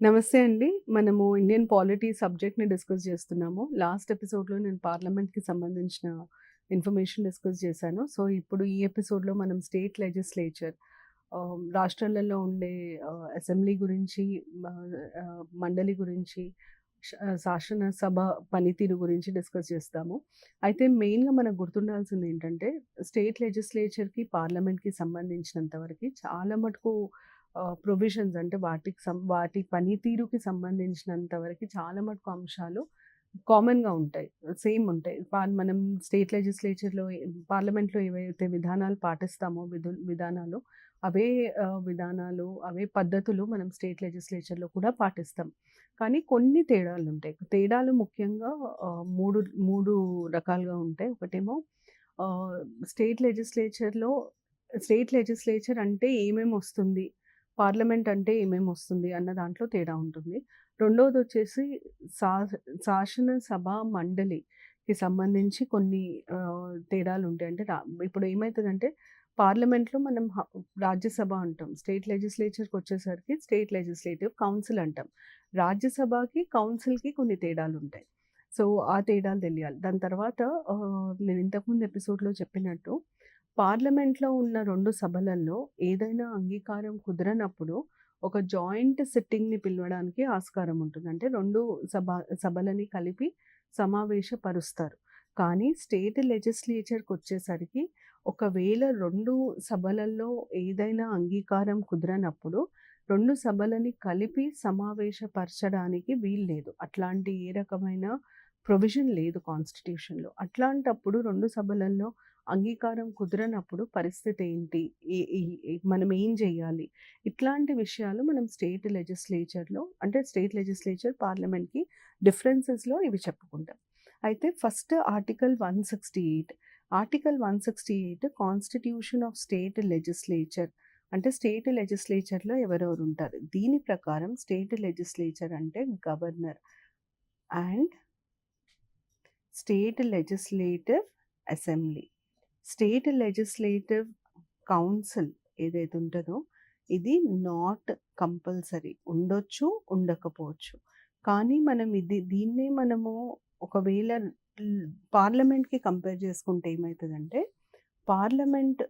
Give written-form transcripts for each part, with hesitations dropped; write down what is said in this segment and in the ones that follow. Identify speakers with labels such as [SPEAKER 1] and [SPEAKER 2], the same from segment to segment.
[SPEAKER 1] నమస్తే అండి. మనము ఇండియన్ పాలిటీ సబ్జెక్ట్‌ని డిస్కస్ చేస్తున్నాము. లాస్ట్ ఎపిసోడ్‌లో నేను పార్లమెంట్‌కి సంబంధించిన ఇన్ఫర్మేషన్ డిస్కస్ చేశాను. సో, ఇప్పుడు ఈ ఎపిసోడ్‌లో మనం స్టేట్ లెజిస్లేచర్ రాష్ట్రాలలో ఉండే అసెంబ్లీ గురించి, మండలి గురించి, శాసనసభ పనితీరు గురించి డిస్కస్ చేస్తాము. అయితే మెయిన్‌గా మనకు గుర్తుండాల్సింది ఏంటంటే, స్టేట్ లెజిస్లేచర్‌కి, పార్లమెంట్‌కి సంబంధించినంత వరకి చాలా మటుకు ప్రొవిజన్స్ అంటే వాటి పనితీరుకి సంబంధించినంత వరకి చాలా మటుకు అంశాలు కామన్‌గా ఉంటాయి. సేమ్ ఉంటాయి. మనం స్టేట్ లెజిస్లేచర్‌లో పార్లమెంట్‌లో ఏవైతే విధానాలు పాటిస్తామో విధానాలు అవే విధానాలు, అవే పద్ధతులు మనం స్టేట్ లెజిస్లేచర్‌లో కూడా పాటిస్తాం. కానీ కొన్ని తేడాలుంటాయి. తేడాలు ముఖ్యంగా 3 రకాలుగా ఉంటాయి. ఒకటేమో ఆహ్, స్టేట్ లెజిస్లేచర్‌లో స్టేట్ లెజిస్లేచర్ అంటే ఏమేమొస్తుంది? పార్లమెంట్ అంటే ఏమేమొస్తుంది అన్న దాంట్లో తేడా ఉంటుంది. రెండోదొచ్చేసి శా శాసనసభ మండలికి సంబంధించి కొన్ని తేడాలుంటాయి. అంటే ఇప్పుడు ఏమైతదంటే పార్లమెంట్‌లో మనం రాజ్యసభ అంటాం. స్టేట్ లెజిస్లేచర్‌కొచ్చేసరికి స్టేట్ లెజిస్లేటివ్ కౌన్సిల్ అంటాం. రాజ్యసభకి, కౌన్సిల్‌కి కొన్ని తేడాలుంటాయి. సో, ఆ తేడాలు తెలియాలి. దాని తర్వాత నేను ఇంతకుముందు ఎపిసోడ్‌లో చెప్పినట్టు పార్లమెంట్‌లో ఉన్న 2 సభలల్లో ఏదైనా అంగీకారం కుదరనప్పుడు ఒక జాయింట్ సిట్టింగ్‌ని పిలవడానికి ఆస్కారం ఉంటుంది. అంటే 2 సభలని కలిపి సమావేశపరుస్తారు. కానీ స్టేట్ లెజిస్లేచర్‌కొచ్చేసరికి ఒకవేళ 2 సభలలో ఏదైనా అంగీకారం కుదరనప్పుడు 2 సభలని కలిపి సమావేశపరచడానికి వీల్లేదు. అట్లాంటి ఏ రకమైన ప్రొవిజన్ లేదు కాన్స్టిట్యూషన్‌లో. అట్లాంటప్పుడు 2 సభలలో అంగీకారం కుదరనప్పుడు పరిస్థితి ఏంటి? ఏ ఈ ఈ మనం ఏం జేయాలి? ఇట్లాంటి విషయాలు మనం స్టేట్ లెజిస్లేచర్, పార్లమెంట్‌కి డిఫరెన్సెస్‌లో ఇవి చెప్పుకుంటాం. అయితే first article 168. Article 168 constitution of state legislature అంటే స్టేట్ లెజిస్లేచర్‌లో ఎవరెవరు ఉంటారు. దీని ప్రకారం స్టేట్ లెజిస్లేచర్ అంటే governor and state legislative assembly. State legislative council ఏదైతే ఉంటదో ఇది నాట్ కంపల్సరీ. ఉండొచ్చు, ఉండకపోవచ్చు. కానీ మనం దీన్నే మనము ఒకవేళ పార్లమెంట్‌కి కంపేర్ చేసుకుంటే ఏమైతదంటే, పార్లమెంట్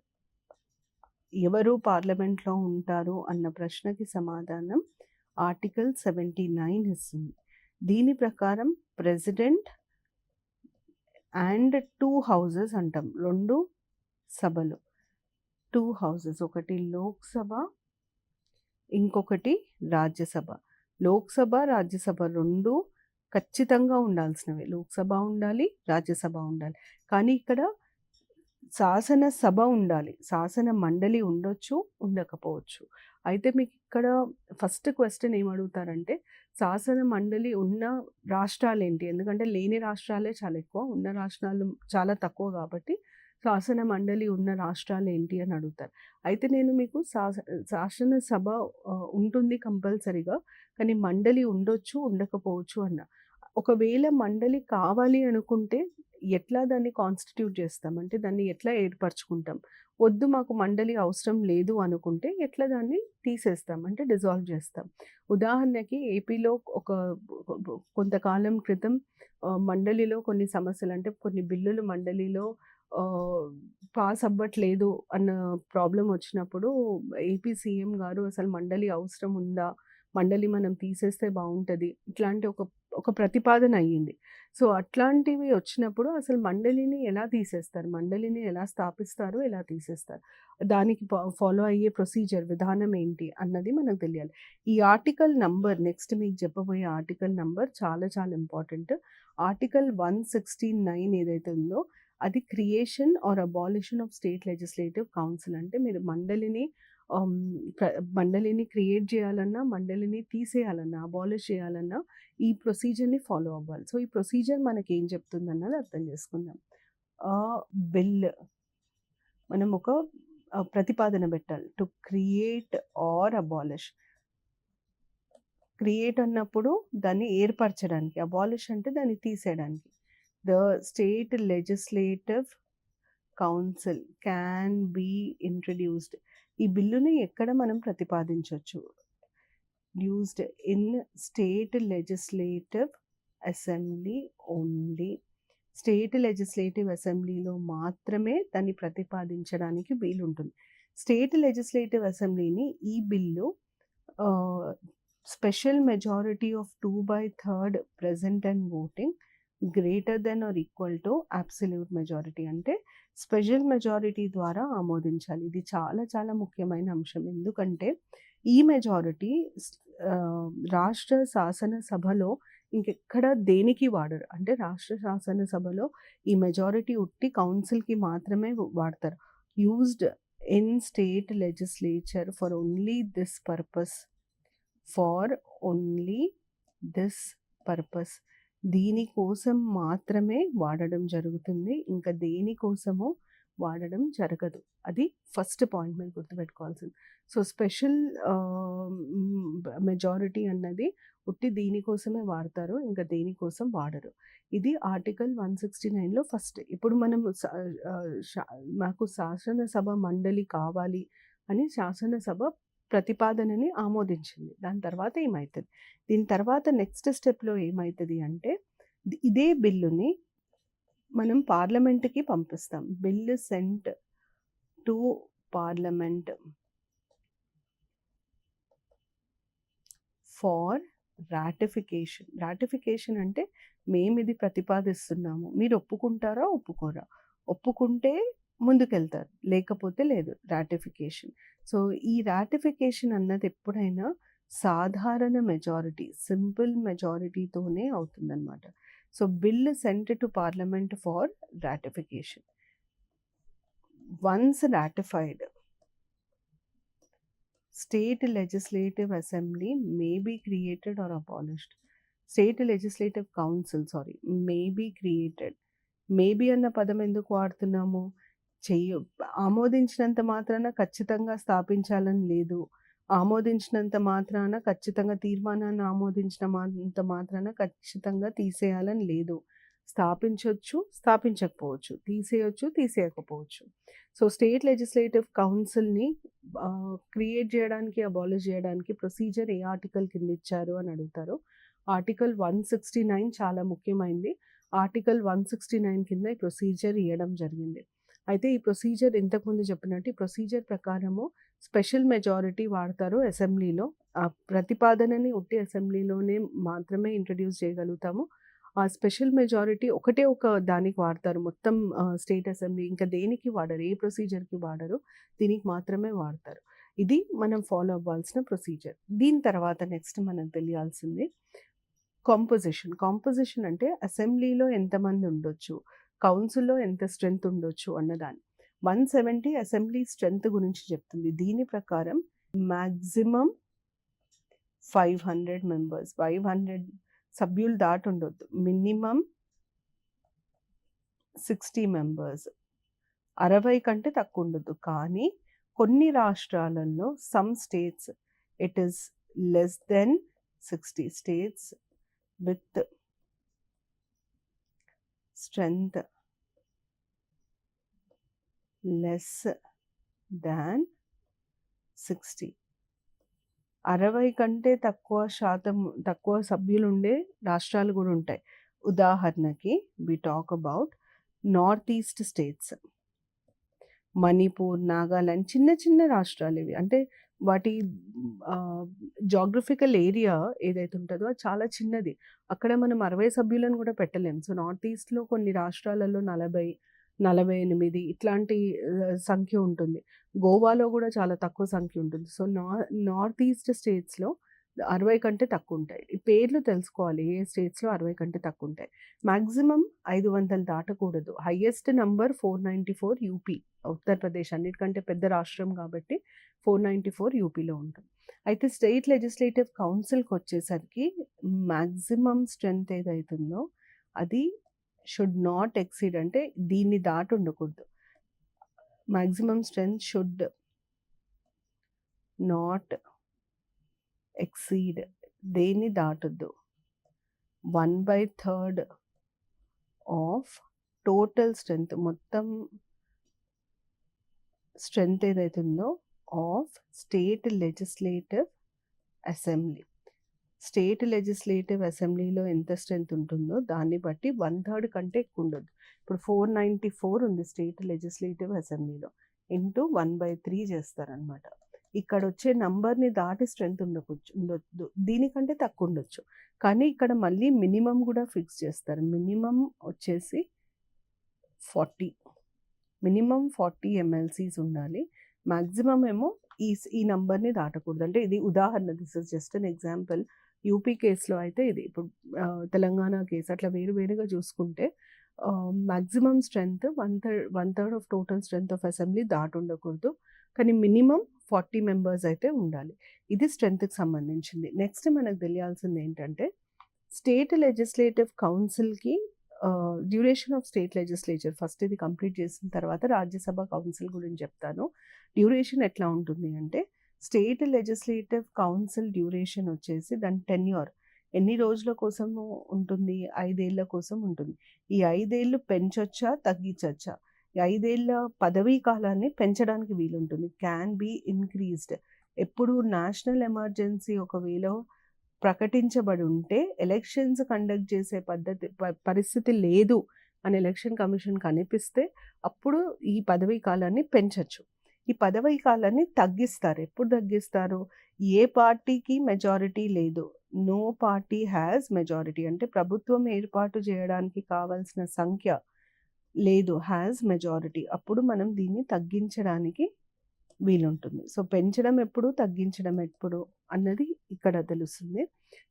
[SPEAKER 1] ఎవరు పార్లమెంట్‌లో ఉంటారు అన్న ప్రశ్నకి సమాధానం ఆర్టికల్ 79 ఇస్తుంది. దీని ప్రకారం ప్రెసిడెంట్ అండ్ 2 హౌసెస్ అంటాం. 2 సభలు. 2 హౌసెస్. ఒకటి లోక్‌సభ, ఇంకొకటి రాజ్యసభ. లోక్‌సభ, రాజ్యసభ 2 ఖచ్చితంగా ఉండాల్సినవే. లోక్‌సభ ఉండాలి, రాజ్యసభ ఉండాలి. కానీ ఇక్కడ శాసనసభ ఉండాలి. శాసన మండలి ఉండొచ్చు, ఉండకపోవచ్చు. అయితే మీకిక్కడ ఫస్ట్ క్వెషన్ ఏమడుగుతారంటే, శాసన మండలి ఉన్న రాష్ట్రాలేంటి? ఎందుకంటే లేని రాష్ట్రాలే చాలా ఎక్కువ. ఉన్న రాష్ట్రాలు చాలా తక్కువ కాబట్టి, శాసన మండలి ఉన్న రాష్ట్రాలేంటి అని అడుగుతారు. అయితే నేను మీకు శాసనసభ ఉంటుంది కంపల్సరీగా. కానీ మండలి ఉండొచ్చు, ఉండకపోవచ్చు అన్నా. ఒకవేళ మండలి కావాలి అనుకుంటే ఎట్లా దాన్ని కాన్స్టిట్యూట్ చేస్తాం? అంటే దాన్ని ఎట్లా ఏర్పరచుకుంటాం? వద్దు మాకు మండలి అవసరం లేదు అనుకుంటే ఎట్లా దాన్ని తీసేస్తాం? అంటే డిజాల్వ్ చేస్తాం. ఉదాహరణకి ఏపీలో ఒక కొంతకాలం క్రితం మండలిలో కొన్ని సమస్యలు అంటే కొన్ని బిల్లులు మండలిలో ఆహ్, పాస్ అవ్వట్లేదు అన్న ప్రాబ్లమ్ వచ్చినప్పుడు ఏపీ సీఎం గారు అసలు మండలి అవసరం ఉందా? మండలి మనం తీసేస్తే బావుంటది. ఇట్లాంటి ఒక ఒక ప్రతిపాదన అయ్యింది. సో, అట్లాంటివి వచ్చినప్పుడు అసలు మండలిని ఎలా తీసేస్తారు? మండలిని ఎలా స్థాపిస్తారు? ఎలా తీసేస్తారు? దానికి ఫాలో అయ్యే ప్రొసీజర్ విధానం ఏంటి అన్నది మనకు తెలియాలి. ఈ ఆర్టికల్ నంబర్ నెక్స్ట్ మీకు చెప్పబోయే ఆర్టికల్ నంబర్ చాలా చాలా ఇంపార్టెంట్. ఆర్టికల్ 169 ఏదైతే ఉందో అది creation or abolition of state legislative council అంటే మీరు ఆహ్, మండలిని క్రియేట్ చేయాలన్నా, మండలిని తీసేయాలన్నా, అబాలిష్ చేయాలన్నా ఈ ప్రొసీజర్‌ని ఫాలో అవ్వాలి. సో, ఈ ప్రొసీజర్ మనకేం చెప్తుందన్నది అర్థం చేసుకుందాం. బిల్ మనం ఒక ప్రతిపాదన పెట్టాలి. To create or abolish. Create అన్నప్పుడు దాన్ని ఏర్పరచడానికి, అబాలిష్ అంటే దాన్ని తీసేయడానికి. The state legislative council can be introduced. ఈ బిల్లుని ఎక్కడ మనం ప్రతిపాదించొచ్చు? used in state legislative assembly only. State legislative అసెంబ్లీలో మాత్రమే దాన్ని ప్రతిపాదించడానికి వీలుంటుంది. స్టేట్ లెజిస్లేటివ్ అసెంబ్లీని ఈ bill special majority of 2/3 present and voting greater then are equal to absolute majority అంటే స్పెషల్ మెజారిటీ ద్వారా ఆమోదించాలి. ఇది చాలా చాలా ముఖ్యమైన అంశం. ఎందుకంటే ఈ మెజారిటీ రాష్ట్ర శాసనసభలో ఇంకెక్కడ దేనికి వాడరు. అంటే రాష్ట్ర శాసనసభలో ఈ మెజారిటీ ఉట్టి కౌన్సిల్కి మాత్రమే వాడతారు. Used in state legislature for only this purpose. For only this purpose. దీనికోసం మాత్రమే వాడడం జరుగుతుంది. ఇంకా దేనికోసమో వాడడం జరగదు. అది ఫస్ట్ పాయింట్ మీరు గుర్తుపెట్టుకోవాల్సింది. సో స్పెషల్ మెజారిటీ అన్నది ఉట్టి దీనికోసమే వాడతారు, ఇంకా దేనికోసం వాడరు. ఇది ఆర్టికల్ 169లో ఫస్ట్. ఇప్పుడు మనం మాకు శాసనసభ మండలి కావాలి అని శాసనసభ ప్రతిపాదనని ఆమోదించింది. దాని తర్వాత ఏమవుతుంది, దీని తర్వాత నెక్స్ట్ స్టెప్లో ఏమవుతుంది అంటే ఇదే బిల్లుని మనం పార్లమెంట్కి పంపిస్తాం. Bill sent to parliament for ratification. Ratification అంటే మేము ఇది ప్రతిపాదిస్తున్నాము, మీరు ఒప్పుకుంటారా ఒప్పుకోరా. ఒప్పుకుంటే ముందుకెళ్తారు, లేకపోతే లేదు. రాటిఫికేషన్. సో ఈ రాటిఫికేషన్ అన్నది ఎప్పుడైనా సాధారణ మెజారిటీ, సింపుల్ మెజారిటీతోనే అవుతుందన్నమాట. So bill sent to parliament for ratification. Once ratified, state legislative assembly may be created or abolished. State legislative council, may be created. Maybe అన్న పదం ఎందుకు వాడుతున్నాము? ఆమోదించినంత మాత్రాన ఖచ్చితంగా స్థాపించాలని లేదు. ఆమోదించినంత మాత్రాన ఖచ్చితంగా, తీర్మానాన్ని ఆమోదించినంత మాత్రాన ఖచ్చితంగా తీసేయాలని లేదు. స్థాపించవచ్చు, స్థాపించకపోవచ్చు, తీసేయచ్చు, తీసేయకపోవచ్చు. సో స్టేట్ లెజిస్లేటివ్ కౌన్సిల్ని క్రియేట్ చేయడానికి, అబాలిష్ చేయడానికి ప్రొసీజర్ ఏ ఆర్టికల్ కింద ఇచ్చారు అని అడుగుతారు. ఆర్టికల్ 169 చాలా ముఖ్యమైనది. ఆర్టికల్ 169 కింద ఈ ప్రొసీజర్ ఇవ్వడం జరిగింది. అయితే ఈ ప్రొసీజర్ ఇంతకుముందు చెప్పినట్టు ఈ ప్రొసీజర్ ప్రకారము స్పెషల్ మెజారిటీ వాడతారు అసెంబ్లీలో. ఆ ప్రతిపాదనని ఉట్టి అసెంబ్లీలోనే మాత్రమే ఇంట్రడ్యూస్ చేయగలుగుతాము. ఆ స్పెషల్ మెజారిటీ ఒకటే ఒక దానికి వాడతారు, మొత్తం స్టేట్ అసెంబ్లీ ఇంకా దేనికి వాడరు, ఏ ప్రొసీజర్కి వాడరు, దీనికి మాత్రమే వాడతారు. ఇది మనం ఫాలో అవ్వాల్సిన ప్రొసీజర్. దీని తర్వాత నెక్స్ట్ మనకు తెలియాల్సింది కాంపోజిషన్. కాంపోజిషన్ అంటే అసెంబ్లీలో ఎంతమంది ఉండొచ్చు, కౌన్సిల్లో ఎంత స్ట్రెంత్ ఉండొచ్చు అన్నదాన్ని. 170 అసెంబ్లీ స్ట్రెంత్ గురించి చెప్తుంది. దీని ప్రకారం మ్యాక్సిమం 500 మెంబర్స్, 500 సభ్యులు దాటి ఉండొద్దు. మినిమం 60 మెంబర్స్, 60 కంటే తక్కువ ఉండొద్దు. కానీ కొన్ని రాష్ట్రాలలో some states it is less than 60. States with strength less than 60. 60 కంటే తక్కువ సభ్యులు ఉండే రాష్ట్రాలు కూడా ఉంటాయి. ఉదాహరణకి we talk about north east states, Manipur, Nagaland, చిన్న చిన్న రాష్ట్రాలు ఇవి. అంటే వాటి జాగ్రఫికల్ ఏరియా ఏదైతే ఉంటుందో అది చాలా చిన్నది. అక్కడ మనం 60 సభ్యులను కూడా పెట్టలేం. సో నార్త్ ఈస్ట్లో కొన్ని రాష్ట్రాలలో 40, 48 ఇట్లాంటి సంఖ్య ఉంటుంది. గోవాలో కూడా చాలా తక్కువ సంఖ్య ఉంటుంది. సో నార్త్ ఈస్ట్ స్టేట్స్లో 60 కంటే తక్కువ ఉంటాయి. ఈ పేర్లు తెలుసుకోవాలి, ఏ స్టేట్స్లో 60 కంటే తక్కువ ఉంటాయి. మ్యాక్సిమం 500 దాటకూడదు. హైయెస్ట్ నంబర్ 494 యూపీ, ఉత్తరప్రదేశ్ అన్నిటికంటే పెద్ద రాష్ట్రం కాబట్టి 494 యూపీలో ఉంటుంది. అయితే స్టేట్ లెజిస్లేటివ్ కౌన్సిల్కి వచ్చేసరికి మ్యాక్సిమం స్ట్రెంత్ ఏదైతుందో అది షుడ్ నాట్ ఎక్సీడ్, అంటే దీన్ని దాటి ఉండకూడదు. Maximum strength should not exceed, దేన్ని దాటొద్దు, 1/3 ఆఫ్ టోటల్ స్ట్రెంత్, మొత్తం స్ట్రెంత్ ఏదైతే ఉందో of state legislative assembly. State legislative అసెంబ్లీలో ఎంత స్ట్రెంత్ ఉంటుందో దాన్ని బట్టి 1/3 కంటే ఎక్కువ ఉండొద్దు. ఇప్పుడు 494 ఉంది స్టేట్ లెజిస్లేటివ్ అసెంబ్లీలో, ఇంటూ 1/3 చేస్తారనమాట. ఇక్కడ వచ్చే నంబర్ని దాటి స్ట్రెంత్ ఉండొద్దు, దీనికంటే తక్కువ ఉండొచ్చు. కానీ ఇక్కడ మళ్ళీ మినిమం కూడా ఫిక్స్ చేస్తారు. మినిమం వచ్చేసి 40, మినిమం 40 MLCs ఉండాలి. మ్యాక్సిమం ఏమో ఈ నంబర్ని దాటకూడదు. అంటే ఇది ఉదాహరణ, this is just an example. UP కేసులో అయితే ఇది, ఇప్పుడు తెలంగాణ కేసు అట్లా వేరుగా చూసుకుంటే maximum strength 1/3 of total strength of assembly దాటి ఉండకూడదు. కానీ మినిమం 40 మెంబర్స్ అయితే ఉండాలి. ఇది స్ట్రెంత్కి సంబంధించింది. నెక్స్ట్ మనకు తెలియాల్సింది ఏంటంటే స్టేట్ లెజిస్లేటివ్ కౌన్సిల్కి duration of state legislature. First ఇది కంప్లీట్ చేసిన తర్వాత రాజ్యసభ కౌన్సిల్ గురించి చెప్తాను. డ్యూరేషన్ ఎట్లా ఉంటుంది అంటే స్టేట్ లెజిస్లేటివ్ కౌన్సిల్ డ్యూరేషన్ వచ్చేసి దాని టెన్యూర్ ఎన్ని రోజుల కోసము ఉంటుంది, 5 ఏళ్ల కోసం ఉంటుంది. ఈ 5 ఏళ్ళు పెంచొచ్చా తగ్గించచ్చా, ఈ 5 ఏళ్ల పదవీ కాలాన్ని పెంచడానికి వీలుంటుంది. Can be increased. ఎప్పుడు నేషనల్ ఎమర్జెన్సీ ఒకవేళ ప్రకటించబడి ఉంటే ఎలక్షన్స్ కండక్ట్ చేసే పరిస్థితి లేదు అని ఎలక్షన్ కమిషన్ కనిపిస్తే అప్పుడు ఈ పదవీ కాలాన్ని పెంచచ్చు. ఈ పదవీ కాలాన్ని తగ్గిస్తారు. ఎప్పుడు తగ్గిస్తారు? ఏ పార్టీకి మెజారిటీ లేదు, నో పార్టీ హ్యాస్ మెజారిటీ, అంటే ప్రభుత్వం ఏర్పాటు చేయడానికి కావాల్సిన సంఖ్య లేదు, హ్యాస్ మెజారిటీ, అప్పుడు మనం దీన్ని తగ్గించడానికి వీలుంటుంది. సో పెంచడం ఎప్పుడు, తగ్గించడం ఎప్పుడు అన్నది ఇక్కడ తెలుస్తుంది.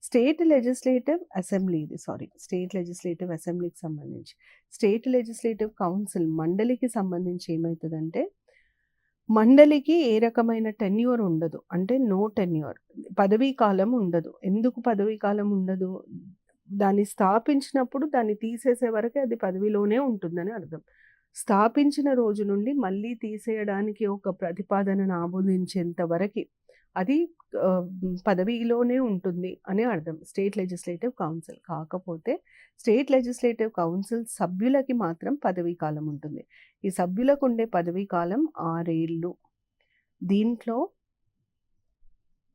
[SPEAKER 1] స్టేట్ లెజిస్లేటివ్ అసెంబ్లీ ఇది, స్టేట్ లెజిస్లేటివ్ అసెంబ్లీకి సంబంధించి. స్టేట్ లెజిస్లేటివ్ కౌన్సిల్ మండలికి సంబంధించి ఏమవుతుందంటే మండలికి ఏ రకమైన టెన్యూర్ ఉండదు, అంటే నో టెన్యూర్, పదవీ కాలం ఉండదు. ఎందుకు పదవీ కాలం ఉండదు? దాన్ని స్థాపించినప్పుడు దాన్ని తీసేసే వరకే అది పదవిలోనే ఉంటుందని అర్థం. స్థాపించిన రోజు నుండి మళ్ళీ తీసేయడానికి ఒక ప్రతిపాదనను ఆమోదించేంత వరకు అది పదవిలోనే ఉంటుంది అని అర్థం స్టేట్ లెజిస్లేటివ్ కౌన్సిల్. కాకపోతే స్టేట్ లెజిస్లేటివ్ కౌన్సిల్ సభ్యులకి మాత్రం పదవీ కాలం ఉంటుంది. ఈ సభ్యులకు ఉండే పదవీ కాలం 6 ఏళ్ళు. దీంట్లో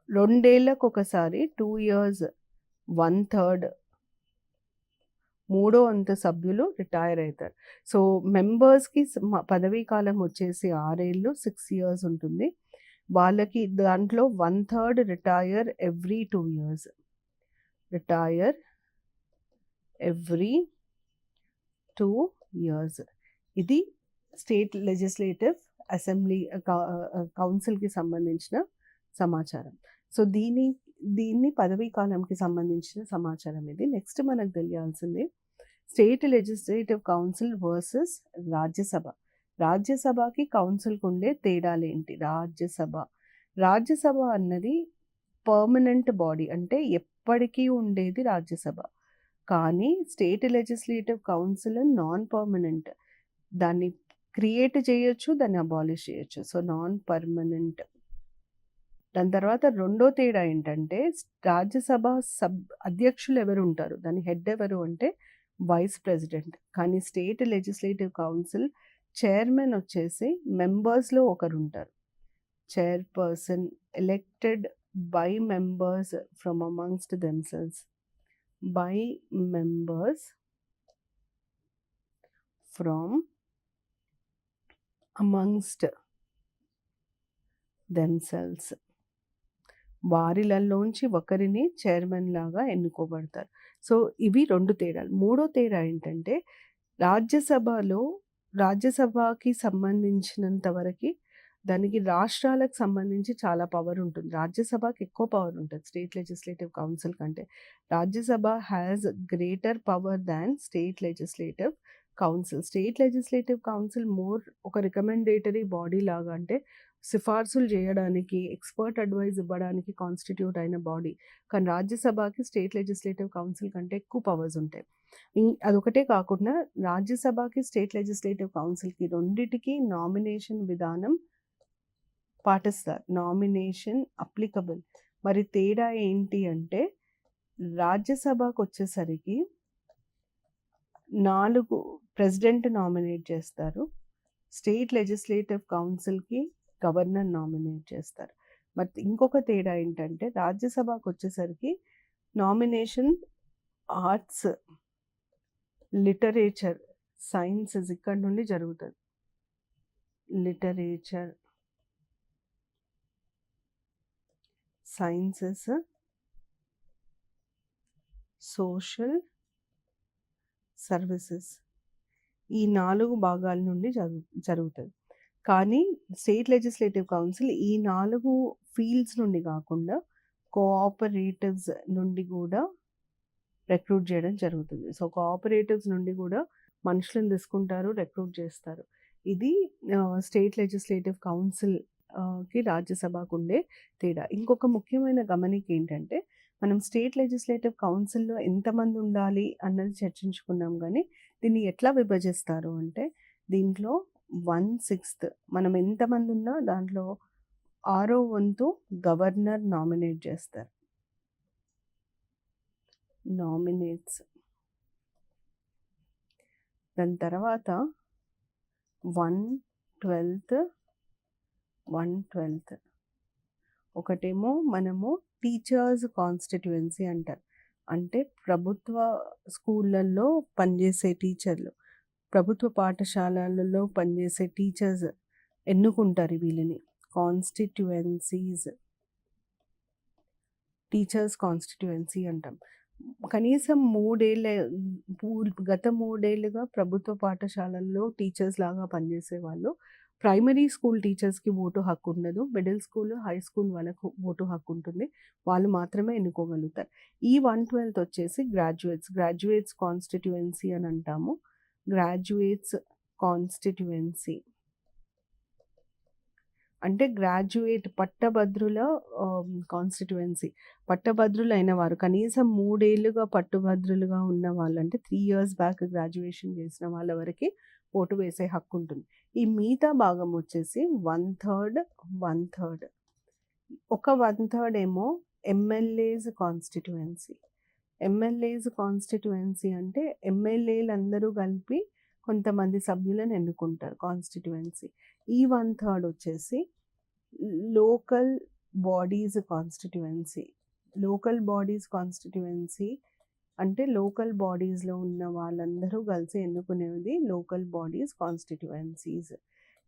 [SPEAKER 1] 2 ఏళ్లకు ఒకసారి 2 years 1/3 3వ వంతు సభ్యులు రిటైర్ అవుతారు. సో మెంబర్స్కి పదవీ కాలం వచ్చేసి 6 ఏళ్ళు, 6 years ఉంటుంది. వాళ్ళకి దాంట్లో 1/3 retire every 2 years, retire every 2 years. ఇది స్టేట్ లెజిస్లేటివ్ అసెంబ్లీ కౌన్సిల్కి సంబంధించిన సమాచారం. సో దీన్ని పదవీ కాలంకి సంబంధించిన సమాచారం ఇది. నెక్స్ట్ మనకు తెలియాల్సింది state legislative council versus Rajya Sabha. రాజ్యసభకి కౌన్సిల్కి ఉండే తేడాలు ఏంటి? రాజ్యసభ అన్నది పర్మనెంట్ బాడీ, అంటే ఎప్పటికీ ఉండేది రాజ్యసభ. కానీ state legislative council non permanent, దాన్ని క్రియేట్ చేయొచ్చు, దాన్ని అబాలిష్ చేయొచ్చు. So non permanent. దాని తర్వాత రెండో తేడా ఏంటంటే రాజ్యసభ అధ్యక్షులు ఎవరు ఉంటారు, దాని హెడ్ ఎవరు అంటే వైస్ ప్రెసిడెంట్. కానీ స్టేట్ లెజిస్లేటివ్ కౌన్సిల్ చైర్మన్ వచ్చేసి మెంబర్స్లో ఒకరు ఉంటారు. Chairperson elected by members from amongst themselves, by members from amongst themselves. వారిలలోంచి ఒకరిని చైర్మన్ లాగా ఎన్నుకోబడతారు. సో ఇవి 2 తేడాలు. మూడో తేడా ఏంటంటే రాజ్యసభకి సంబంధించినంత వరకు దానికి రాష్ట్రాలకు సంబంధించి చాలా పవర్ ఉంటుంది. రాజ్యసభకి ఎక్కువ పవర్ ఉంటుంది స్టేట్ లెజిస్లేటివ్ కౌన్సిల్ కంటే. Rajya Sabha has greater power than state legislative council. State legislative council more ఒక రికమెండేటరీ బాడీ లాగా, అంటే సిఫార్సులు చేయడానికి, ఎక్స్పర్ట్ అడ్వైజ్ ఇవ్వడానికి కాన్స్టిట్యూట్ అయిన బాడీ. కానీ రాజ్యసభకి స్టేట్ లెజిస్లేటివ్ కౌన్సిల్ కంటే ఎక్కువ పవర్స్ ఉంటాయి. అదొకటే కాకుండా రాజ్యసభకి స్టేట్ లెజిస్లేటివ్ కౌన్సిల్కి రెండిటికి నామినేషన్ విధానం పాటిస్తారు, నామినేషన్ అప్లికబుల్. మరి తేడా ఏంటి అంటే రాజ్యసభకు వచ్చేసరికి 4 ప్రెసిడెంట్ నామినేట్ చేస్తారు, స్టేట్ లెజిస్లేటివ్ కౌన్సిల్కి గవర్నర్ నామినేట్ చేస్తారు. బట్ ఇంకొక తేడా ఏంటంటే రాజ్యసభకు వచ్చేసరికి నామినేషన్ ఆర్ట్స్, లిటరేచర్, సైన్సెస్ ఇక్కడ నుండి జరుగుతుంది. లిటరేచర్, సైన్సెస్, సోషల్ సర్వీసెస్ ఈ 4 భాగాల నుండి జరుగుతుంది. కానీ స్టేట్ లెజిస్లేటివ్ కౌన్సిల్ ఈ 4 ఫీల్డ్స్ నుండి కాకుండా కోఆపరేటివ్స్ నుండి కూడా రిక్రూట్ చేయడం జరుగుతుంది. సో కోఆపరేటివ్స్ నుండి కూడా మనుషులను తీసుకుంటారు, రిక్రూట్ చేస్తారు. ఇది స్టేట్ లెజిస్లేటివ్ కౌన్సిల్ కి రాజ్యసభకు ఉండే తేడా. ఇంకొక ముఖ్యమైన గమనిక ఏంటంటే మనం స్టేట్ లెజిస్లేటివ్ కౌన్సిల్లో ఎంతమంది ఉండాలి అన్నది చర్చించుకున్నాం, కానీ దీన్ని ఎట్లా విభజిస్తారు అంటే దీంట్లో 1/6 మనం ఎంతమంది ఉన్నా దాంట్లో 6వ వంతు గవర్నర్ నామినేట్ చేస్తారు. నామినేట్స్. దాని తర్వాత 1/12 ఒకటేమో మనము టీచర్స్ కాన్స్టిట్యుయెన్సీ అంటారు. అంటే ప్రభుత్వ స్కూళ్ళల్లో పనిచేసే టీచర్లు, ప్రభుత్వ పాఠశాలలలో పనిచేసే టీచర్స్ ఎన్నుకుంటారు వీళ్ళని. కాన్స్టిట్యుయెన్సీస్, టీచర్స్ కాన్స్టిట్యుయెన్సీ అంటాం. కనీసం 3 ఏళ్ళ గత 3 ఏళ్ళుగా ప్రభుత్వ పాఠశాలల్లో టీచర్స్ లాగా పనిచేసే వాళ్ళు. ప్రైమరీ స్కూల్ టీచర్స్కి ఓటు హక్కు ఉండదు. మిడిల్ స్కూల్, హై స్కూల్ వాళ్ళకు ఓటు హక్కు ఉంటుంది. వాళ్ళు మాత్రమే ఎన్నుకోగలుగుతారు. ఈ 1/12 వచ్చేసి గ్రాడ్యుయేట్స్ కాన్స్టిట్యుయెన్సీ అని అంటాము. గ్రాడ్యుయేట్స్ కాన్స్టిట్యుయెన్సీ అంటే గ్రాడ్యుయేట్ పట్టభద్రుల కాన్స్టిట్యుయెన్సీ. పట్టభద్రులైన వారు కనీసం 3 ఏళ్ళుగా పట్టుభద్రులుగా ఉన్న వాళ్ళు, అంటే 3 years బ్యాక్ గ్రాడ్యుయేషన్ చేసిన వాళ్ళ వరకు ఓటు వేసే హక్కు ఉంటుంది. ఈ మిగతా భాగం వచ్చేసి 1/3 ఒక 1/3 ఏమో ఎమ్మెల్యేస్ కాన్స్టిట్యుయెన్సీ. ఎమ్మెల్యేస్ కాన్స్టిట్యుయెన్సీ అంటే ఎమ్మెల్యేలు అందరూ కలిపి కొంతమంది సభ్యులను ఎన్నుకుంటారు కాన్స్టిట్యుయెన్సీ. ఈ 1/3 వచ్చేసి local bodies constituency. Local bodies constituency అంటే లోకల్ బాడీస్లో ఉన్న వాళ్ళందరూ కలిసి ఎన్నుకునేది లోకల్ బాడీస్ కాన్స్టిట్యుయెన్సీస్.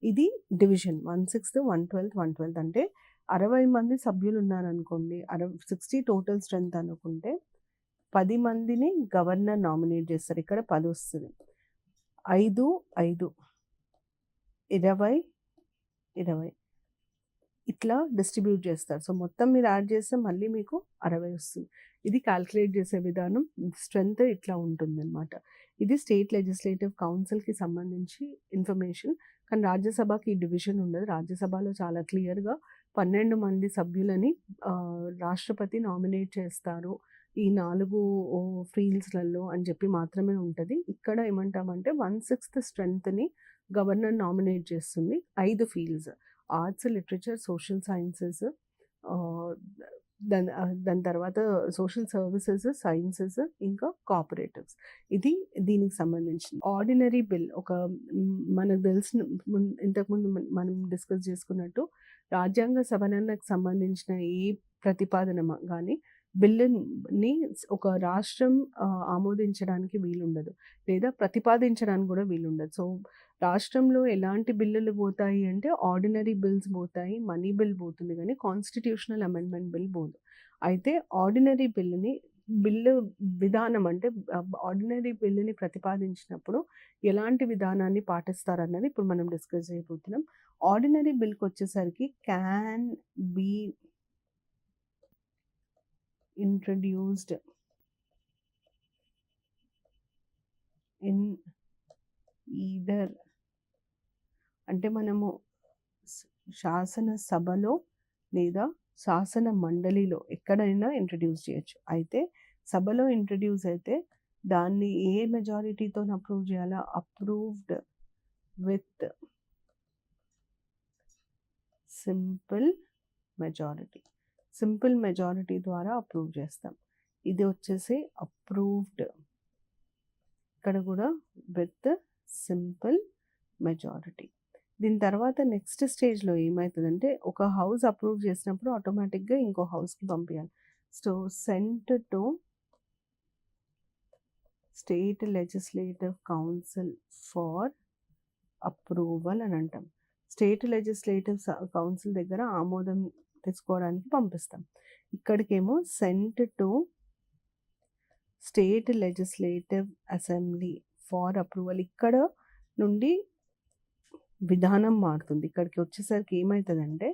[SPEAKER 1] ఇది డివిజన్ 1/6, 1/12, 1/12 అంటే 60 మంది సభ్యులు ఉన్నారనుకోండి, 60 టోటల్ స్ట్రెంత్ అనుకుంటే 10 మందిని గవర్నర్ నామినేట్ చేస్తారు. ఇక్కడ 10 వస్తుంది. 5, 5, 20, 20 ఇట్లా డిస్ట్రిబ్యూట్ చేస్తారు. సో మొత్తం మీరు యాడ్ చేస్తే మళ్ళీ మీకు 60 వస్తుంది. ఇది క్యాల్కులేట్ చేసే విధానం, స్ట్రెంత్ ఇట్లా ఉంటుందన్నమాట. ఇది స్టేట్ లెజిస్లేటివ్ కౌన్సిల్కి సంబంధించి ఇన్ఫర్మేషన్. కానీ రాజ్యసభకి ఈ డివిజన్ ఉండదు. రాజ్యసభలో చాలా క్లియర్గా 12 మంది సభ్యులని రాష్ట్రపతి నామినేట్ చేస్తారు ఈ 4 ఫీల్డ్స్లలో అని చెప్పి మాత్రమే ఉంటుంది. ఇక్కడ ఏమంటామంటే 1/6 స్ట్రెంత్ని గవర్నర్ నామినేట్ చేస్తుంది. 5 fields: arts, literature, social sciences, దాని తర్వాత సోషల్ సర్వీసెస్, సైన్సెస్, ఇంకా కోఆపరేటివ్స్. ఇది దీనికి సంబంధించింది. ఆర్డినరీ బిల్ మనకు తెలిసిన ఇంతకుముందు మనం డిస్కస్ చేసుకున్నట్టు రాజ్యాంగ సవరణకు సంబంధించిన ఏ ప్రతిపాదన కానీ బిల్లుని ఒక రాష్ట్రం ఆమోదించడానికి వీలుండదు, లేదా ప్రతిపాదించడానికి కూడా వీలుండదు. సో రాష్ట్రంలో ఎలాంటి బిల్లులు పోతాయి అంటే ఆర్డినరీ బిల్స్ పోతాయి, మనీ బిల్ పోతుంది, కానీ కాన్స్టిట్యూషనల్ అమెండ్మెంట్ బిల్ పోదు. అయితే ఆర్డినరీ బిల్లు విధానం అంటే ఆర్డినరీ బిల్లుని ప్రతిపాదించినప్పుడు ఎలాంటి విధానాన్ని పాటిస్తారన్నది ఇప్పుడు మనం డిస్కస్ చేయబోతున్నాం. ఆర్డినరీ బిల్కి వచ్చేసరికి can be introduced in either అంటే మనము శాసన సభలో లేదా శాసన మండలిలో ఎక్కడైనా ఇంట్రడ్యూస్ చేయొచ్చు. అయితే సభలో ఇంట్రడ్యూస్ అయితే దాన్ని ఏ మెజారిటీతో అప్రూవ్ చేయాలా? అప్రూవ్డ్ విత్ సింపుల్ మెజారిటీ ద్వారా అప్రూవ్ చేస్తాం. ఇది వచ్చేసి అప్రూవ్డ్, ఇక్కడ కూడా విత్ సింపుల్ మెజారిటీ. దీని తర్వాత నెక్స్ట్ స్టేజ్‌లో ఏమైతదంటే, ఒక హౌస్ అప్రూవ్ చేసినప్పుడు ఆటోమేటిక్‌గా ఇంకో హౌస్‌కి పంపియాలి. So, sent to state legislative council for approval అని అంటాం. స్టేట్ లెజిస్లేటివ్ కౌన్సిల్ దగ్గర ఆమోదం తెచ్చుకోవడానికి పంపిస్తాం. ఇక్కడికేమో sent to state legislative assembly for approval. ఇక్కడ నుండి విధానం మారుతుంది. ఇక్కడికి వచ్చేసరికి ఏమైతదంటే,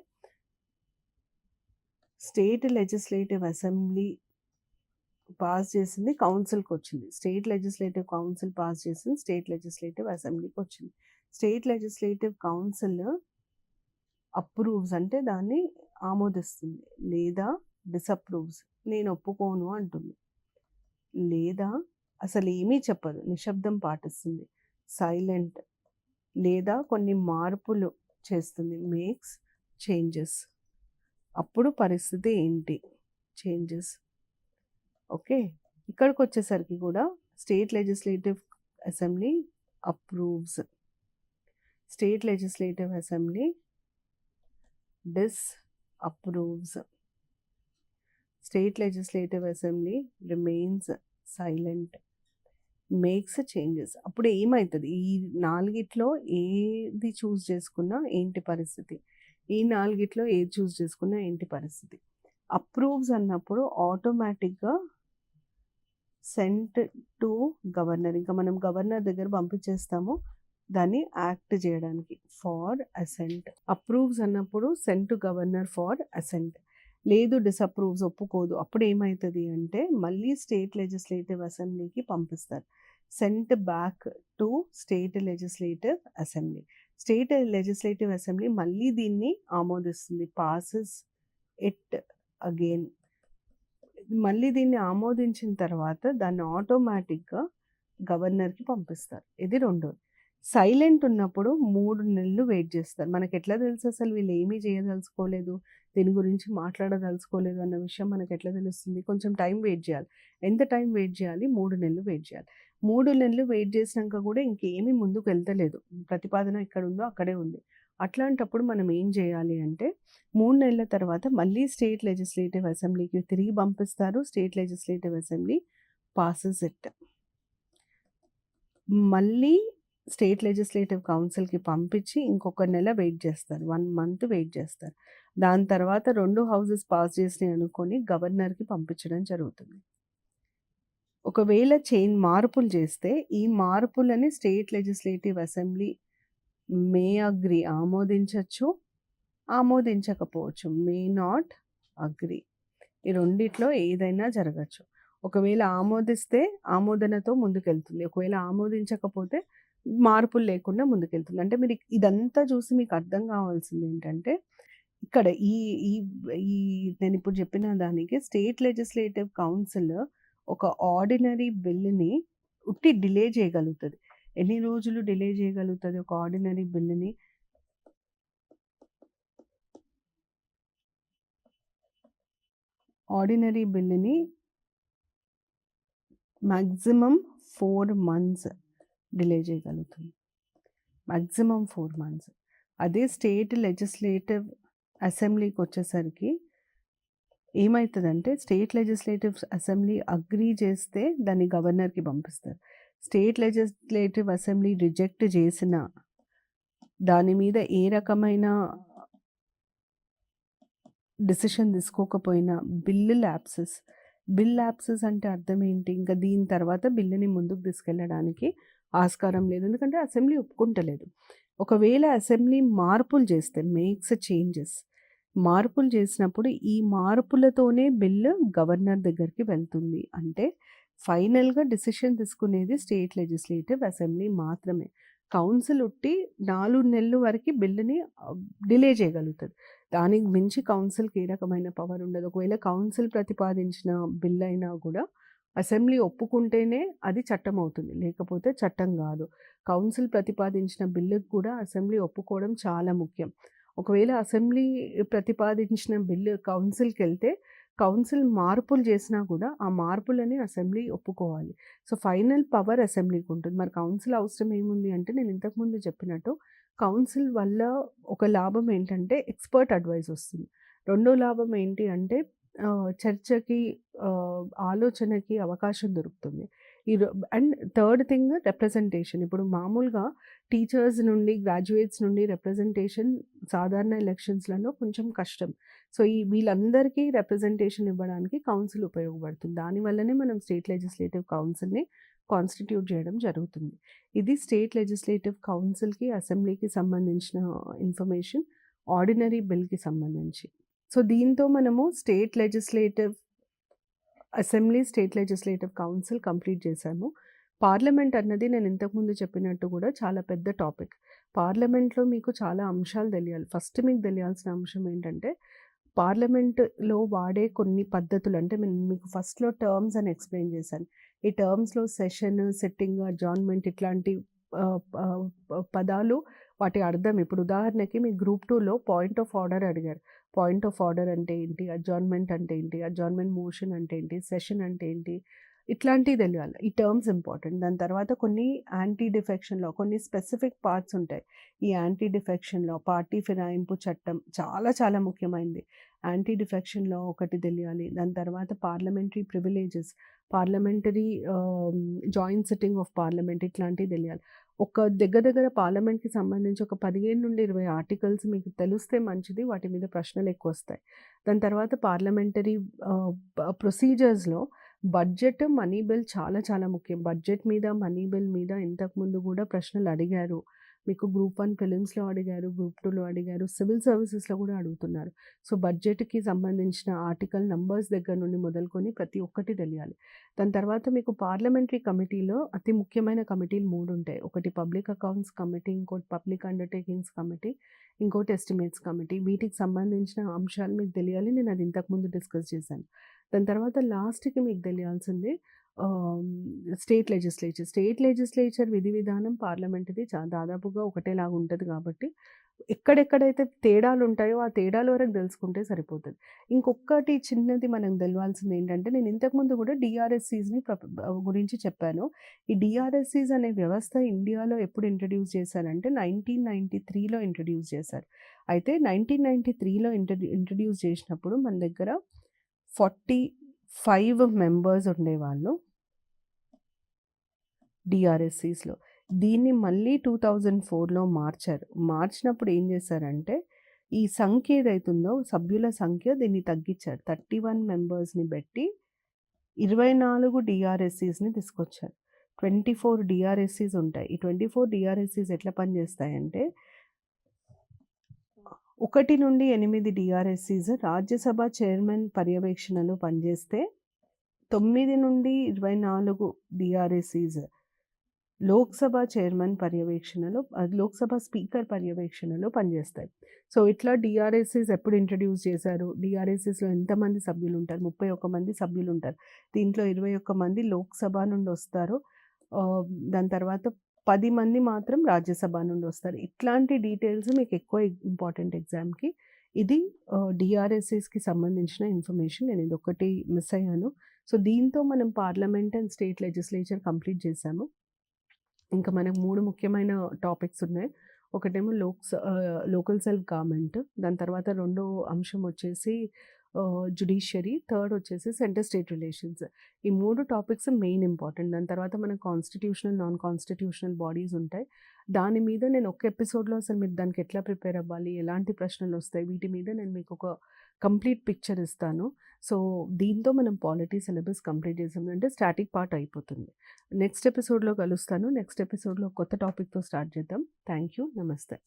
[SPEAKER 1] స్టేట్ లెజిస్లేటివ్ అసెంబ్లీ పాస్ చేసింది కౌన్సిల్‌కొచ్చింది. స్టేట్ లెజిస్లేటివ్ కౌన్సిల్ పాస్ చేసింది స్టేట్ లెజిస్లేటివ్ అసెంబ్లీకొచ్చింది. స్టేట్ లెజిస్లేటివ్ కౌన్సిల్ అప్రూవ్స్ అంటే దాన్ని ఆమోదిస్తుంది. లేదా డిసప్రూవ్స్ నేను ఒప్పుకోను అంటుంది. లేదా అసలేమీ చెప్పదు. నిశ్శబ్దం పాటిస్తుంది. సైలెంట్. లేదా కొన్ని మార్పులు చేస్తుంది. Makes changes. అప్పుడు పరిస్థితి ఏంటి? చేంజెస్. ఓకే. ఇక్కడికొచ్చేసరికి కూడా state legislative assembly approves. State legislative assembly disapproves. State legislative assembly remains silent. Makes changes. అప్పుడు ఏమైతది? ఈ 4 ఏది చూజ్ చేసుకున్నా ఏంటి పరిస్థితి? ఈ 4 ఏది చూజ్ చేసుకున్నా ఏంటి పరిస్థితి? అప్రూవ్స్ అన్నప్పుడు ఆటోమేటిక్‌గా సెంట్ టు గవర్నర్. ఇంకా మనం గవర్నర్ దగ్గర పంపించేస్తాము దాన్ని యాక్ట్ చేయడానికి. For assent. అప్రూవ్స్ అన్నప్పుడు sent to governor for assent. లేదు డిసప్రూవ్స్ ఒప్పుకోదు. అప్పుడు ఏమైతది అంటే మళ్ళీ స్టేట్ లెజిస్లేటివ్ అసెంబ్లీకి పంపిస్తారు. Sent back to state legislative assembly. State legislative assembly మళ్ళీ దీన్ని ఆమోదిస్తుంది. Passes it again. మళ్ళీ దీన్ని ఆమోదించిన తర్వాత దాన్ని ఆటోమేటిక్‌గా గవర్నర్‌కి పంపిస్తారు. ఇది రెండోది. సైలెంట్ ఉన్నప్పుడు 3 నెలలు వెయిట్ చేస్తారు. మనకెట్లా తెలుసు అసలు వీళ్ళు ఏమీ చేయదలుచుకోలేదు, దీని గురించి మాట్లాడదలుచుకోలేదు అన్న విషయం మనకెట్లా తెలుస్తుంది? కొంచెం టైం వెయిట్ చేయాలి. ఎంత టైం వెయిట్ చేయాలి? 3 నెలలు వెయిట్ చేయాలి. 3 నెలలు వెయిట్ చేసినాక కూడా ఇంకేమీ ముందుకు వెళ్తలేదు. ప్రతిపాదన ఎక్కడుందో అక్కడే ఉంది. అట్లాంటప్పుడు మనం ఏం చేయాలి అంటే 3 నెలల తర్వాత మళ్ళీ స్టేట్ లెజిస్లేటివ్ అసెంబ్లీకి తిరిగి పంపిస్తారు. State legislative assembly passes it. మళ్ళీ స్టేట్ లెజిస్లేటివ్ కౌన్సిల్‌కి పంపించి ఇంకొక నెల వెయిట్ చేస్తారు. 1 మంత్ వెయిట్ చేస్తారు. దాని తర్వాత 2 హౌసెస్ పాస్ చేసినాయి అనుకోని గవర్నర్‌కి పంపించడం జరుగుతుంది. ఒకవేళ మార్పులు చేస్తే ఈ మార్పులని state legislative assembly may agree ఆమోదించొచ్చు, ఆమోదించకపోవచ్చు. May not agree. ఈ రెండిట్లో ఏదైనా జరగచ్చు. ఒకవేళ ఆమోదిస్తే ఆమోదనతో ముందుకెళ్తుంది. ఒకవేళ ఆమోదించకపోతే మార్పులు లేకుండా ముందుకెళ్తుంది. అంటే మీరు ఇదంతా చూసి మీకు అర్థం కావాల్సింది ఏంటంటే, ఇక్కడ ఈ ఈ ఈ నేనిప్పుడు చెప్పిన దానికి స్టేట్ లెజిస్లేటివ్ కౌన్సిల్ ఒక ఆర్డినరీ బిల్లుని ఉట్టి డిలే చేయగలుగుతది. ఎన్ని రోజులు డిలే చేయగలుగుతది ఒక ఆర్డినరీ బిల్లుని? ఆర్డినరీ బిల్లుని మాక్సిమం 4 మంత్స్ డిలే చేయగలుగుతుంది. Maximum 4 months. అదే స్టేట్ లెజిస్లేటివ్ అసెంబ్లీకొచ్చేసరికి ఏమైతదంటే, స్టేట్ లెజిస్లేటివ్ అసెంబ్లీ అగ్రీ చేస్తే దాన్ని గవర్నర్‌కి పంపిస్తారు. స్టేట్ లెజిస్లేటివ్ అసెంబ్లీ రిజెక్ట్ చేసిన దాని మీద ఏ రకమైన డెసిషన్ తీసుకోకపోయినా బిల్ ల్యాప్సెస్ అంటే అర్థం ఏంటి? ఇంకా దీని తర్వాత బిల్లుని ముందుకు తీసుకెళ్ళడానికి ఆస్కారం లేదు. ఎందుకంటే అసెంబ్లీ ఒప్పుకుంటలేదు. ఒకవేళ అసెంబ్లీ మార్పులు చేస్తే మేక్స్ చేంజెస్. మార్పులు చేసినప్పుడు ఈ మార్పులతోనే బిల్లు గవర్నర్ దగ్గరికి వెళ్తుంది. అంటే ఫైనల్‌గా డెసిషన్ తీసుకునేది స్టేట్ లెజిస్లేటివ్ అసెంబ్లీ మాత్రమే. కౌన్సిల్ ఉట్టి 4 నెలలు వరకు బిల్లుని డిలే చేయగలుగుతది. దానికి మించి కౌన్సిల్‌కి ఏ రకమైన పవర్ ఉండదు. ఒకవేళ కౌన్సిల్ ప్రతిపాదించిన బిల్ అయినా కూడా అసెంబ్లీ ఒప్పుకుంటేనే అది చట్టం అవుతుంది. లేకపోతే చట్టం కాదు. కౌన్సిల్ ప్రతిపాదించిన బిల్లుకి కూడా అసెంబ్లీ ఒప్పుకోవడం చాలా ముఖ్యం. ఒకవేళ అసెంబ్లీ ప్రతిపాదించిన బిల్లు కౌన్సిల్‌కెళ్తే కౌన్సిల్ మార్పులు చేసినా కూడా ఆ మార్పులని అసెంబ్లీ ఒప్పుకోవాలి. సో, ఫైనల్ పవర్ అసెంబ్లీకి ఉంటుంది. మరి కౌన్సిల్ అవసరం ఏముంది అంటే నేను ఇంతకుముందు చెప్పినట్టు కౌన్సిల్ వల్ల ఒక లాభం ఏంటంటే ఎక్స్‌పర్ట్ అడ్వైస్ వస్తుంది. రెండో లాభం ఏంటి అంటే చర్చకి ఆలోచనకి అవకాశం దొరుకుతుంది. ఈ రొ అండ్ థర్డ్ థింగ్ రిప్రజెంటేషన్. ఇప్పుడు మామూలుగా టీచర్స్ నుండి, గ్రాడ్యుయేట్స్ నుండి రిప్రజెంటేషన్ సాధారణ ఎలక్షన్స్‌లలో కొంచెం కష్టం. సో, వీళ్ళందరికీ రిప్రజెంటేషన్ ఇవ్వడానికి కౌన్సిల్ ఉపయోగపడుతుంది. దానివల్లనే మనం స్టేట్ లెజిస్లేటివ్ కౌన్సిల్‌ని కాన్స్టిట్యూట్ చేయడం జరుగుతుంది. ఇది స్టేట్ లెజిస్లేటివ్ కౌన్సిల్‌కి, అసెంబ్లీకి సంబంధించిన ఇన్ఫర్మేషన్ ఆర్డినరీ బిల్‌కి సంబంధించి. సో, దీంతో మనము state legislative assembly, state legislative council complete చేశాము. పార్లమెంట్ అన్నది నేను ఇంతకుముందు చెప్పినట్టు కూడా చాలా పెద్ద టాపిక్. పార్లమెంట్‌లో మీకు చాలా అంశాలు తెలియాలి. ఫస్ట్ మీకు తెలియాల్సిన అంశం ఏంటంటే, పార్లమెంట్‌లో వాడే కొన్ని పద్ధతులు అంటే నేను మీకు ఫస్ట్‌లో టర్మ్స్ అని ఎక్స్‌ప్లెయిన్ చేశాను. ఈ టర్మ్స్‌లో సెషన్, సిట్టింగ్, అడ్జార్న్‌మెంట్ ఇట్లాంటి పదాలు వాటి అర్థం ఇప్పుడు ఉదాహరణకి మీ గ్రూప్ 2లో పాయింట్ ఆఫ్ ఆర్డర్ అడిగారు. పాయింట్ ఆఫ్ ఆర్డర్ అంటే ఏంటి? అడ్జార్న్‌మెంట్ అంటే ఏంటి? అడ్జార్న్‌మెంట్ మోషన్ అంటే ఏంటి? సెషన్ అంటే ఏంటి? ఇట్లాంటివి తెలియాలి. ఈ టర్మ్స్ ఇంపార్టెంట్. దాని తర్వాత కొన్ని యాంటీ డిఫెక్షన్ లా కొన్ని స్పెసిఫిక్ పార్ట్స్ ఉంటాయి. ఈ యాంటీ డిఫెక్షన్ లా, పార్టీ ఫిరాయింపు చట్టం చాలా చాలా ముఖ్యమైనది. యాంటీ డిఫెక్షన్ లా ఒకటి తెలియాలి. దాని తర్వాత parliamentary privileges, parliamentary joint sitting of parliament ఇట్లాంటివి తెలియాలి. ఒక దగ్గర పార్లమెంట్‌కి సంబంధించి ఒక 15-20 ఆర్టికల్స్ మీకు తెలిస్తే మంచిది. వాటి మీద ప్రశ్నలు ఎక్కువొస్తాయి. దాని తర్వాత పార్లమెంటరీ ప్రొసీజర్స్‌లో బడ్జెట్, మనీ బిల్ చాలా చాలా ముఖ్యం. బడ్జెట్ మీద, మనీ బిల్ మీద ఇంతకుముందు కూడా ప్రశ్నలు అడిగారు. మీకు గ్రూప్ 1 ప్రిలిమ్స్‌లో అడిగారు, గ్రూప్ 2లో అడిగారు, సివిల్ సర్వీసెస్‌లో కూడా అడుగుతున్నారు. సో, బడ్జెట్‌కి సంబంధించిన ఆర్టికల్ నంబర్స్ దగ్గర నుండి మొదలుకొని ప్రతి ఒక్కటి తెలియాలి. దాని తర్వాత మీకు పార్లమెంటరీ కమిటీలో అతి ముఖ్యమైన కమిటీలు 3 ఉంటాయి. ఒకటి పబ్లిక్ అకౌంట్స్ కమిటీ, ఇంకోటి పబ్లిక్ అండర్‌టేకింగ్స్ కమిటీ, ఇంకోటి ఎస్టిమేట్స్ కమిటీ. వీటికి సంబంధించిన అంశాలు మీకు తెలియాలి. నేను అది ఇంతకుముందు డిస్కస్ చేశాను. దాని తర్వాత లాస్ట్‌కి మీకు తెలియాల్సింది స్టేట్ లెజిస్లేచర్. స్టేట్ లెజిస్లేచర్ విధి విధానం పార్లమెంట్‌ది దాదాపుగా ఒకటేలాగా ఉంటది కాబట్టి, ఎక్కడెక్కడైతే తేడాలుంటాయో ఆ తేడాల వరకు తెలుసుకుంటే సరిపోతది. ఇంకొకటి చిన్నది మనకు తెలవాల్సింది ఏంటంటే, నేను ఇంతకుముందు కూడా డీఆర్ఎస్సీస్‌ని గురించి చెప్పాను. ఈ డీఆర్ఎస్సీస్ అనే వ్యవస్థ ఇండియాలో ఎప్పుడు ఇంట్రడ్యూస్ చేశారంటే 1993లో ఇంట్రడ్యూస్ చేశారు. అయితే 1993లో ఇంట్రడ్యూస్ చేసినప్పుడు మన దగ్గర 45 మెంబర్స్ ఉండేవాళ్ళు డీఆర్ఎస్సీస్‌లో. దీన్ని మళ్ళీ 2004లో మార్చారు. మార్చినప్పుడు ఏం చేశారంటే, ఈ సంఖ్య ఏదైతుందో సభ్యుల సంఖ్య దీన్ని తగ్గించారు. 31 మెంబర్స్‌ని పెట్టి 24 డీఆర్ఎస్సీస్‌ని తీసుకొచ్చారు. 24 డీఆర్ఎస్సీస్ ఉంటాయి. ఈ 24 డీఆర్ఎస్సీస్ ఎట్లా పనిచేస్తాయంటే 1-8 డీఆర్ఎస్సీస్ రాజ్యసభ చైర్మన్ పర్యవేక్షణలో పనిచేస్తే 9-24 డీఆర్ఎస్సీస్ లోక్సభ చైర్మన్ పర్యవేక్షణలో లోక్సభ స్పీకర్ పర్యవేక్షణలో పనిచేస్తాయి. సో, ఇట్లా డీఆర్ఎస్సీస్ ఎప్పుడు ఇంట్రడ్యూస్ చేశారు? డీఆర్ఎస్సీస్‌లో ఎంతమంది సభ్యులుంటారు? 31 మంది సభ్యులుంటారు. దీంట్లో 21 మంది లోక్సభ నుండి వస్తారు. దాని తర్వాత 10 మంది మాత్రం రాజ్యసభ నుండి వస్తారు. ఇట్లాంటి డీటెయిల్స్ మీకు ఎక్కువ ఇంపార్టెంట్ ఎగ్జామ్‌కి. ఇది డీఆర్ఎస్సీస్‌కి సంబంధించిన ఇన్ఫర్మేషన్. నేను ఇదొక్కటి మిస్ అయ్యాను. సో, దీంతో మనం parliament and state legislature complete చేశాము. ఇంకా మనకు 3 ముఖ్యమైన టాపిక్స్ ఉన్నాయి. ఒకటేమో లోకల్ సెల్ఫ్ గవర్నమెంట్. దాని తర్వాత రెండో అంశం వచ్చేసి జ్యుడిషియరీ. థర్డ్ వచ్చేసి సెంటర్ స్టేట్ రిలేషన్స్. ఈ 3 టాపిక్స్ మెయిన్ ఇంపార్టెంట్. దాని తర్వాత మనకు కాన్స్టిట్యూషనల్, నాన్ కాన్స్టిట్యూషనల్ బాడీస్ ఉంటాయి. దాని మీద నేను ఒక ఎపిసోడ్‌లో అసలు మీరు దానికి ఎట్లా ప్రిపేర్ అవ్వాలి, ఎలాంటి ప్రశ్నలొస్తాయి, వీటి మీద నేను మీకు ఒక కంప్లీట్ పిక్చర్ ఇస్తాను. సో, దీంతో మనం పాలిటీ సిలబస్ కంప్లీట్ చేసాం. అంటే స్టాటిక్ పార్ట్ అయిపోతుంది. నెక్స్ట్ ఎపిసోడ్‌లో కలుస్తాను. నెక్స్ట్ ఎపిసోడ్‌లో కొత్త టాపిక్‌తో స్టార్ట్ చేద్దాం. Thank you. నమస్తే.